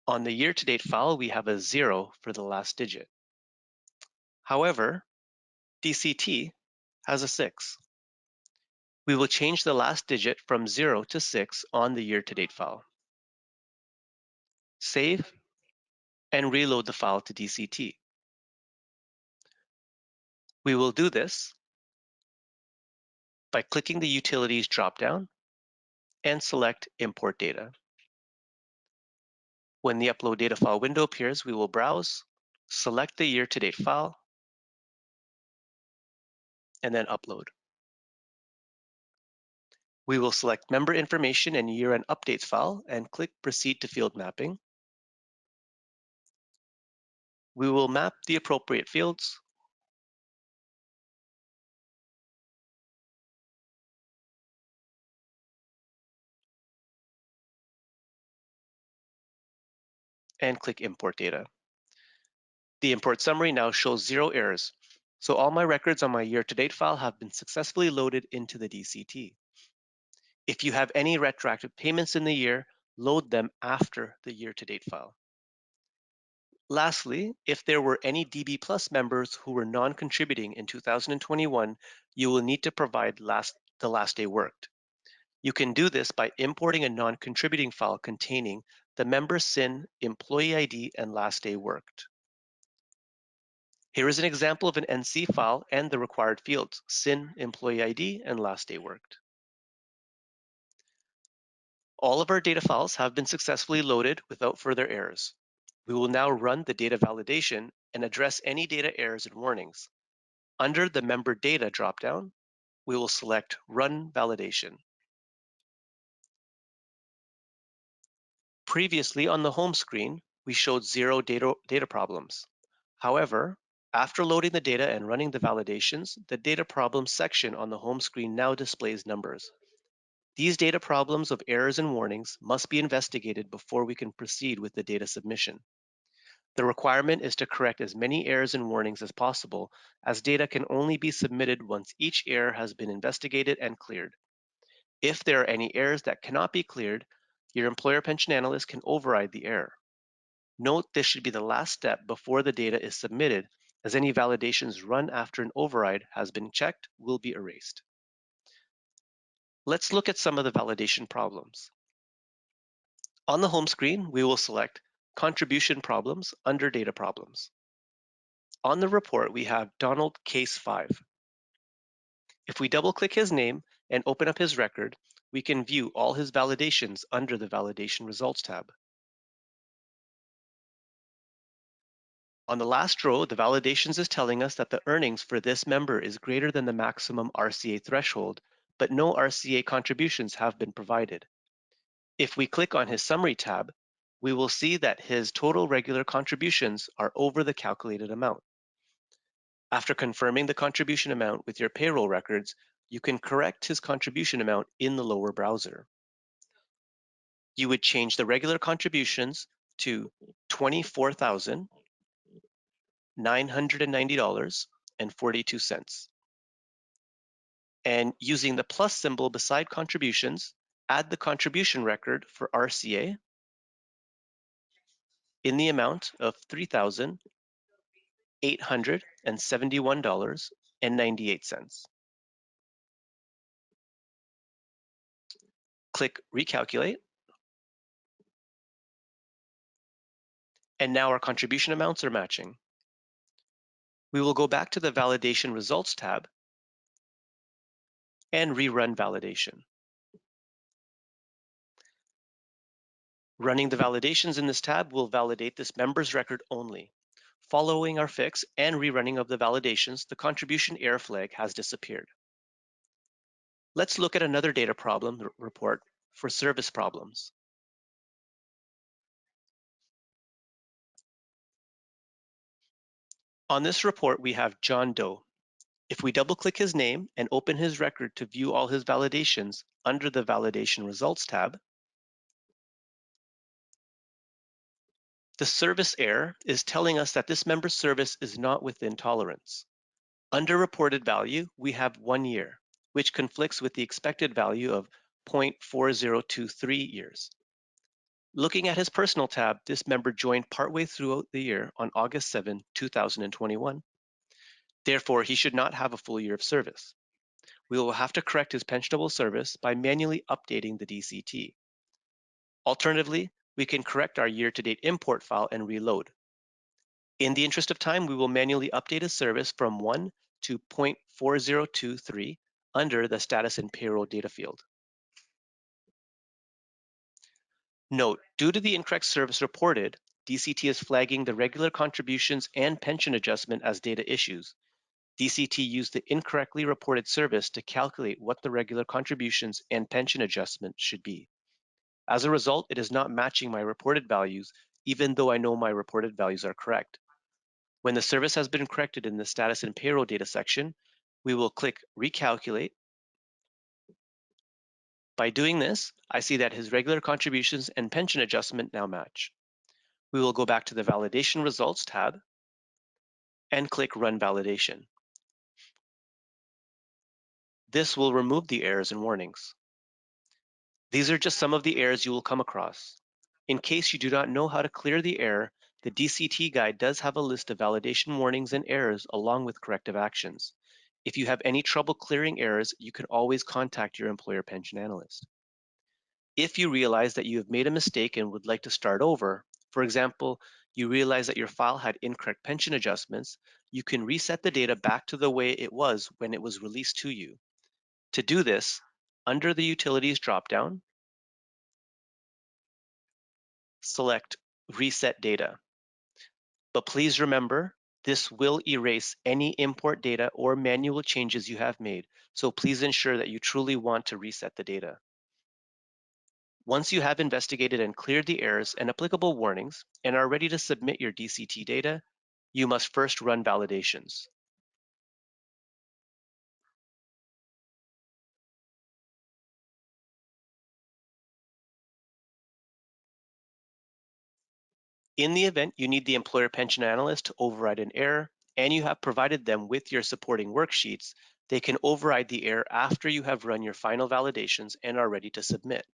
Speaker 3: On the year-to-date file, we have a 0 for the last digit. However, DCT has a 6. We will change the last digit from 0 to 6 on the year-to-date file. Save and reload the file to DCT. We will do this by clicking the Utilities dropdown and select Import Data. When the Upload Data File window appears, we will browse, select the year-to-date file, and then upload. We will select Member Information and Year-End Updates file and click Proceed to Field Mapping. We will map the appropriate fields and click Import Data. The import summary now shows 0 errors, so all my records on my year-to-date file have been successfully loaded into the DCT. If you have any retroactive payments in the year, load them after the year-to-date file. Lastly, if there were any DB Plus members who were non-contributing in 2021, you will need to provide the last day worked. You can do this by importing a non-contributing file containing the member SIN, employee ID, and last day worked. Here is an example of an NC file and the required fields, SIN, employee ID, and last day worked. All of our data files have been successfully loaded without further errors. We will now run the data validation and address any data errors and warnings. Under the Member Data dropdown, we will select Run Validation. Previously on the home screen, we showed 0 data problems. However, After loading the data and running the validations, the data problems section on the home screen now displays numbers. These data problems of errors and warnings must be investigated before we can proceed with the data submission. The requirement is to correct as many errors and warnings as possible, as data can only be submitted once each error has been investigated and cleared. If there are any errors that cannot be cleared, your employer pension analyst can override the error. Note this should be the last step before the data is submitted, as any validations run after an override has been checked will be erased. Let's look at some of the validation problems. On the home screen, we will select Contribution Problems under Data Problems. On the report, we have Donald Case 5. If we double-click his name and open up his record, we can view all his validations under the Validation Results tab. On the last row, the validations is telling us that the earnings for this member is greater than the maximum RCA threshold, but no RCA contributions have been provided. If we click on his Summary tab, we will see that his total regular contributions are over the calculated amount. After confirming the contribution amount with your payroll records, you can correct his contribution amount in the lower browser. You would change the regular contributions to $24,990.42. And using the plus symbol beside contributions, add the contribution record for RCA in the amount of $3,871.98. Click Recalculate. And now our contribution amounts are matching. We will go back to the Validation Results tab and rerun validation. Running the validations in this tab will validate this member's record only. Following our fix and rerunning of the validations, the contribution error flag has disappeared. Let's look at another data problem report for service problems. On this report, we have John Doe. If we double-click his name and open his record to view all his validations under the Validation Results tab, the service error is telling us that this member's service is not within tolerance. Under reported value, we have 1 year, which conflicts with the expected value of 0.4023 years. Looking at his personal tab, this member joined partway throughout the year on August 7, 2021. Therefore, he should not have a full year of service. We will have to correct his pensionable service by manually updating the DCT. Alternatively, we can correct our year-to-date import file and reload. In the interest of time, we will manually update his service from 1 to 0.4023 under the status and payroll data field. Note, due to the incorrect service reported, DCT is flagging the regular contributions and pension adjustment as data issues. DCT used the incorrectly reported service to calculate what the regular contributions and pension adjustment should be. As a result, it is not matching my reported values, even though I know my reported values are correct. When the service has been corrected in the status and payroll data section, we will click Recalculate. By doing this, I see that his regular contributions and pension adjustment now match. We will go back to the Validation Results tab and click Run Validation. This will remove the errors and warnings. These are just some of the errors you will come across. In case you do not know how to clear the error, the DCT guide does have a list of validation warnings and errors along with corrective actions. If you have any trouble clearing errors, you can always contact your employer pension analyst. If you realize that you have made a mistake and would like to start over, for example, you realize that your file had incorrect pension adjustments, you can reset the data back to the way it was when it was released to you. To do this, under the Utilities dropdown, select Reset Data. But please remember, this will erase any import data or manual changes you have made, so please ensure that you truly want to reset the data. Once you have investigated and cleared the errors and applicable warnings and are ready to submit your DCT data, you must first run validations. In the event you need the employer pension analyst to override an error and you have provided them with your supporting worksheets, they can override the error after you have run your final validations and are ready to submit.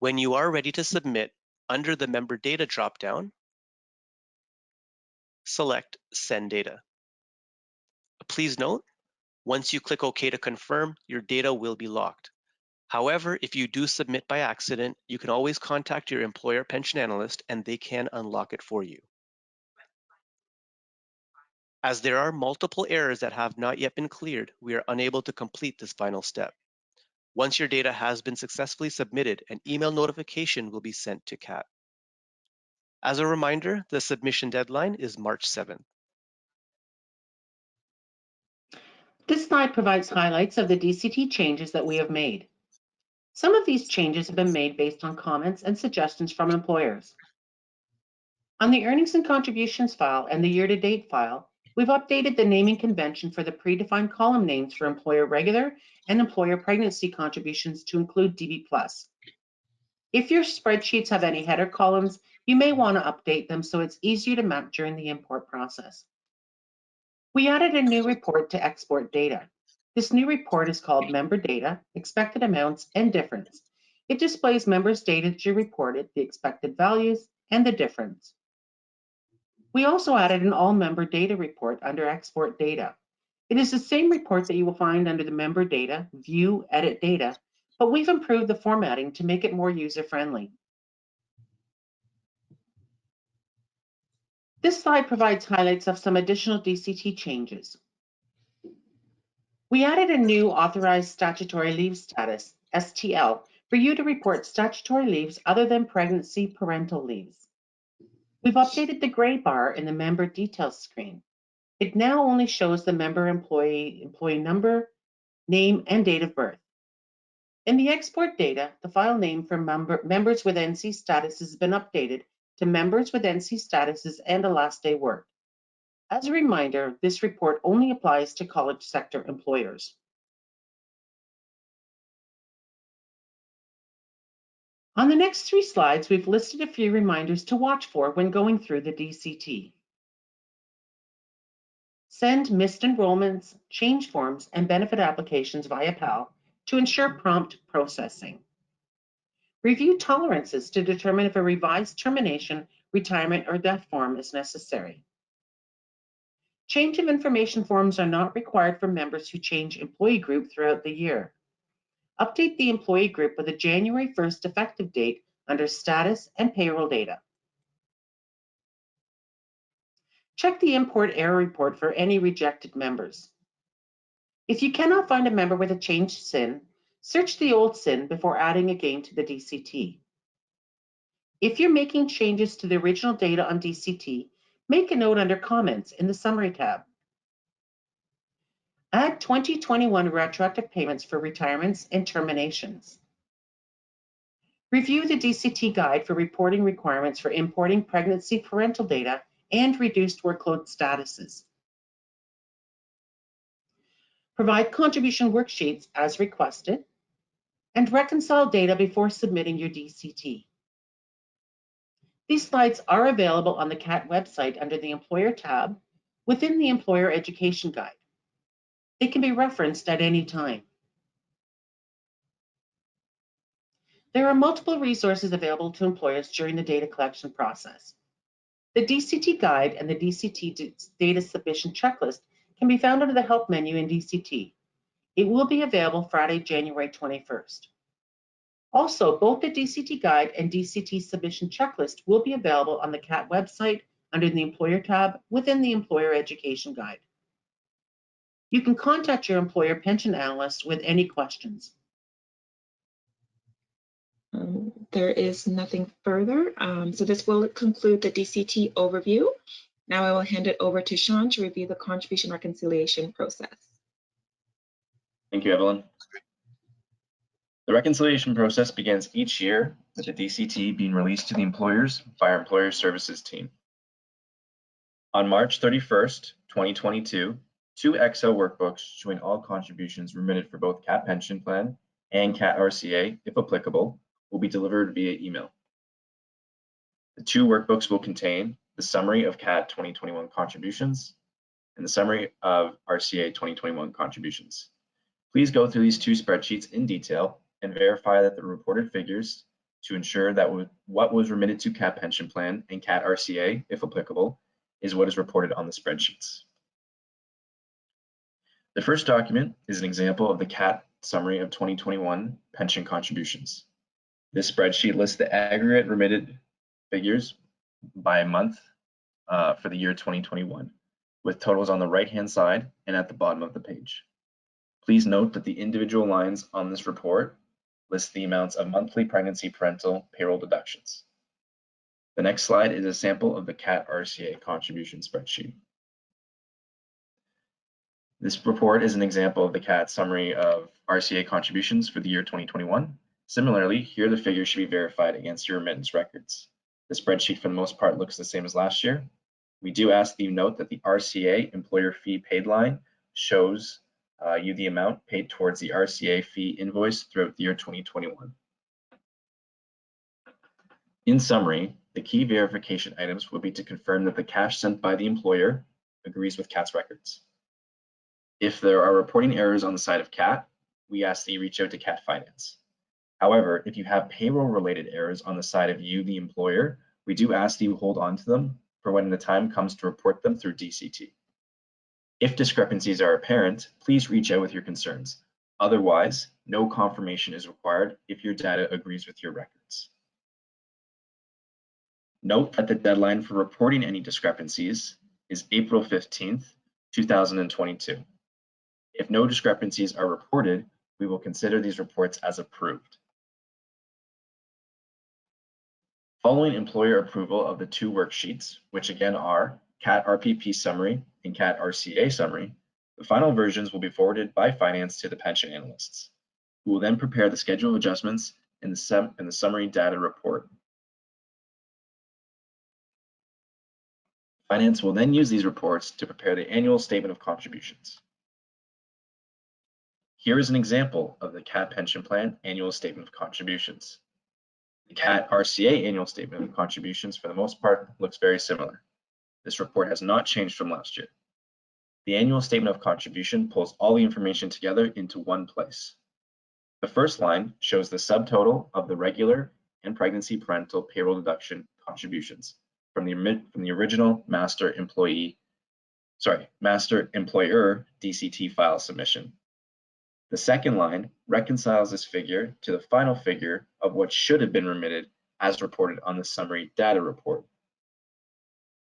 Speaker 3: When you are ready to submit, under the member data dropdown, select Send Data. Please note, once you click OK to confirm, your data will be locked. However, if you do submit by accident, you can always contact your employer pension analyst and they can unlock it for you. As there are multiple errors that have not yet been cleared, we are unable to complete this final step. Once your data has been successfully submitted, an email notification will be sent to CAT. As a reminder, the submission deadline is March 7th.
Speaker 2: This slide provides highlights of the DCT changes that we have made. Some of these changes have been made based on comments and suggestions from employers. On the earnings and contributions file and the year-to-date file, we've updated the naming convention for the predefined column names for employer regular and employer pregnancy contributions to include DB+. If your spreadsheets have any header columns, you may want to update them so it's easier to map during the import process. We added a new report to export data. This new report is called Member Data, Expected Amounts, and Difference. It displays members' data that you reported, the expected values, and the difference. We also added an all-member data report under Export Data. It is the same report that you will find under the Member Data, View, Edit Data, but we've improved the formatting to make it more user-friendly. This slide provides highlights of some additional DCT changes. We added a new Authorized Statutory Leave Status, STL, for you to report statutory leaves other than pregnancy parental leaves. We've updated the gray bar in the member details screen. It now only shows the member employee number, name, and date of birth. In the export data, the file name for members with NC status has been updated to members with NC statuses and a last day worked. As a reminder, this report only applies to college sector employers. On the next 3 slides, we've listed a few reminders to watch for when going through the DCT. Send missed enrollments, change forms, and benefit applications via PAL to ensure prompt processing. Review tolerances to determine if a revised termination, retirement, or death form is necessary. Change of information forms are not required for members who change employee group throughout the year. Update the employee group with a January 1st effective date under status and payroll data. Check the import error report for any rejected members. If you cannot find a member with a changed SIN, search the old SIN before adding again to the DCT. If you're making changes to the original data on DCT, make a note under Comments in the Summary tab. Add 2021 retroactive payments for retirements and terminations. Review the DCT guide for reporting requirements for importing pregnancy parental data and reduced workload statuses. Provide contribution worksheets as requested, and reconcile data before submitting your DCT. These slides are available on the CAT website under the Employer tab within the Employer Education Guide. They can be referenced at any time. There are multiple resources available to employers during the data collection process. The DCT Guide and the DCT Data Submission Checklist can be found under the Help menu in DCT. It will be available Friday, January 21st. Also, both the DCT Guide and DCT Submission Checklist will be available on the CAT website under the Employer tab within the Employer Education Guide. You can contact your employer pension analyst with any questions.
Speaker 4: There is nothing further. So this will conclude the DCT overview. Now I will hand it over to Sean to review the contribution reconciliation process.
Speaker 5: Thank you, Evelyn. The reconciliation process begins each year with the DCT being released to the employers by our Employer Services team. On March 31st, 2022, 2 Excel workbooks showing all contributions remitted for both CAT Pension Plan and CAT RCA, if applicable, will be delivered via email. The 2 workbooks will contain the summary of CAT 2021 contributions and the summary of RCA 2021 contributions. Please go through these 2 spreadsheets in detail and verify that the reported figures to ensure that what was remitted to CAT Pension Plan and CAT RCA, if applicable, is what is reported on the spreadsheets. The first document is an example of the CAT summary of 2021 pension contributions. This spreadsheet lists the aggregate remitted figures by month for the year 2021, with totals on the right-hand side and at the bottom of the page. Please note that the individual lines on this report list the amounts of monthly pregnancy parental payroll deductions. The next slide is a sample of the CAT RCA contribution spreadsheet. This report is an example of the CAT summary of RCA contributions for the year 2021. Similarly, here the figures should be verified against your remittance records. The spreadsheet for the most part looks the same as last year. We do ask that you note that the RCA employer fee paid line shows you the amount paid towards the RCA fee invoice throughout the year 2021. In summary, the key verification items will be to confirm that the cash sent by the employer agrees with CAT's records. If there are reporting errors on the side of CAT, we ask that you reach out to CAT Finance. However, if you have payroll-related errors on the side of you, the employer, we do ask that you hold on to them for when the time comes to report them through DCT. If discrepancies are apparent, please reach out with your concerns. Otherwise, no confirmation is required if your data agrees with your records. Note that the deadline for reporting any discrepancies is April 15th, 2022. If no discrepancies are reported, we will consider these reports as approved. Following employer approval of the 2 worksheets, which again are CAT RPP summary and CAT RCA summary, the final versions will be forwarded by finance to the pension analysts, who will then prepare the schedule of adjustments in the summary data report. Finance will then use these reports to prepare the annual statement of contributions. Here is an example of the CAT Pension Plan annual statement of contributions. The CAT RCA annual statement of contributions, for the most part, looks very similar. This report has not changed from last year. The annual statement of contribution pulls all the information together into one place. The first line shows the subtotal of the regular and pregnancy parental payroll deduction contributions from the original master employer DCT file submission. The second line reconciles this figure to the final figure of what should have been remitted as reported on the summary data report.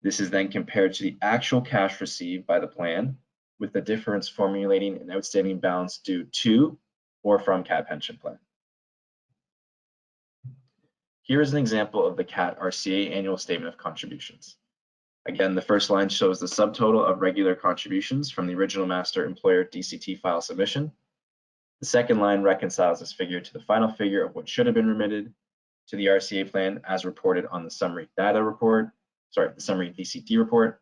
Speaker 5: This is then compared to the actual cash received by the plan, with the difference formulating an outstanding balance due to or from CAT Pension Plan. Here is an example of the CAT RCA annual statement of contributions. Again, the first line shows the subtotal of regular contributions from the original master employer DCT file submission. The second line reconciles this figure to the final figure of what should have been remitted to the RCA plan as reported on the summary data report, the summary DCT report.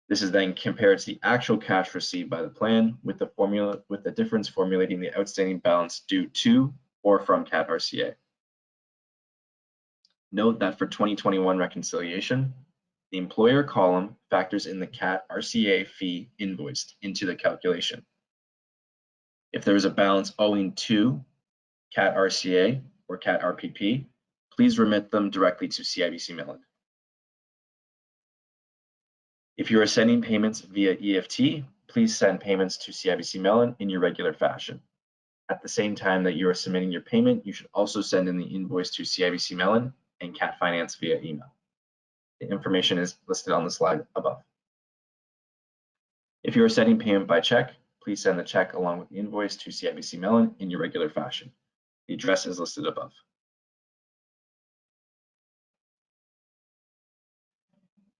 Speaker 5: This is then compared to the actual cash received by the plan with the difference formulating the outstanding balance due to or from CAT RCA. Note that for 2021 reconciliation, the employer column factors in the CAT RCA fee invoiced into the calculation. If there is a balance owing to CAT RCA or CAT RPP, please remit them directly to CIBC Mellon. If you are sending payments via EFT, please send payments to CIBC Mellon in your regular fashion. At the same time that you are submitting your payment, you should also send in the invoice to CIBC Mellon and CAT Finance via email. The information is listed on the slide above. If you are sending payment by check, please send the check along with the invoice to CIBC Mellon in your regular fashion. The address is listed above.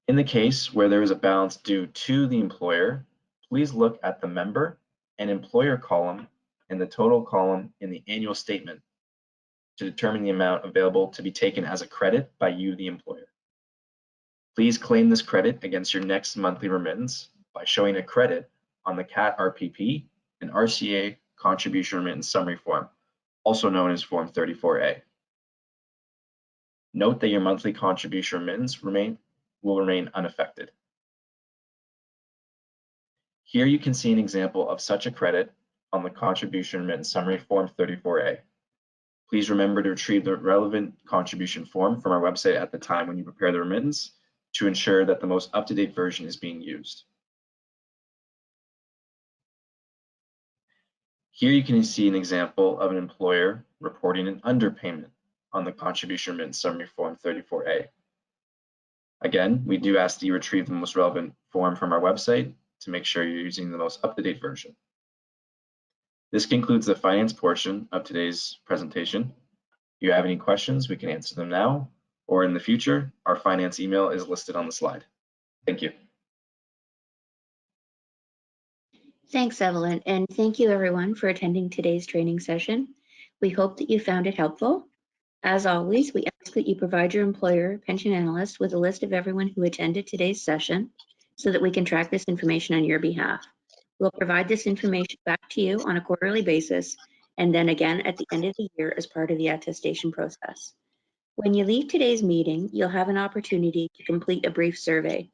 Speaker 5: In the case where there is a balance due to the employer, please look at the member and employer column and the total column in the annual statement to determine the amount available to be taken as a credit by you, the employer. Please claim this credit against your next monthly remittance by showing a credit on the CAT RPP and RCA Contribution Remittance Summary Form, also known as Form 34A. Note that your monthly contribution remittance will remain unaffected. Here you can see an example of such a credit on the Contribution Remittance Summary Form 34A. Please remember to retrieve the relevant contribution form from our website at the time when you prepare the remittance to ensure that the most up-to-date version is being used. Here you can see an example of an employer reporting an underpayment on the Contribution Remittance Summary Form 34A. Again, we do ask that you retrieve the most relevant form from our website to make sure you're using the most up-to-date version. This concludes the finance portion of today's presentation. If you have any questions, we can answer them now or in the future. Our finance email is listed on the slide. Thank you.
Speaker 1: Thanks, Evelyn, and thank you everyone for attending today's training session. We hope that you found it helpful. As always, we ask that you provide your employer pension analyst with a list of everyone who attended today's session so that we can track this information on your behalf. We'll provide this information back to you on a quarterly basis and then again at the end of the year as part of the attestation process. When you leave today's meeting, you'll have an opportunity to complete a brief survey.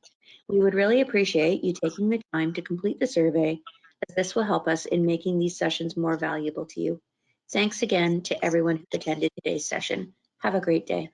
Speaker 1: We would really appreciate you taking the time to complete the survey, as this will help us in making these sessions more valuable to you. Thanks again to everyone who attended today's session. Have a great day.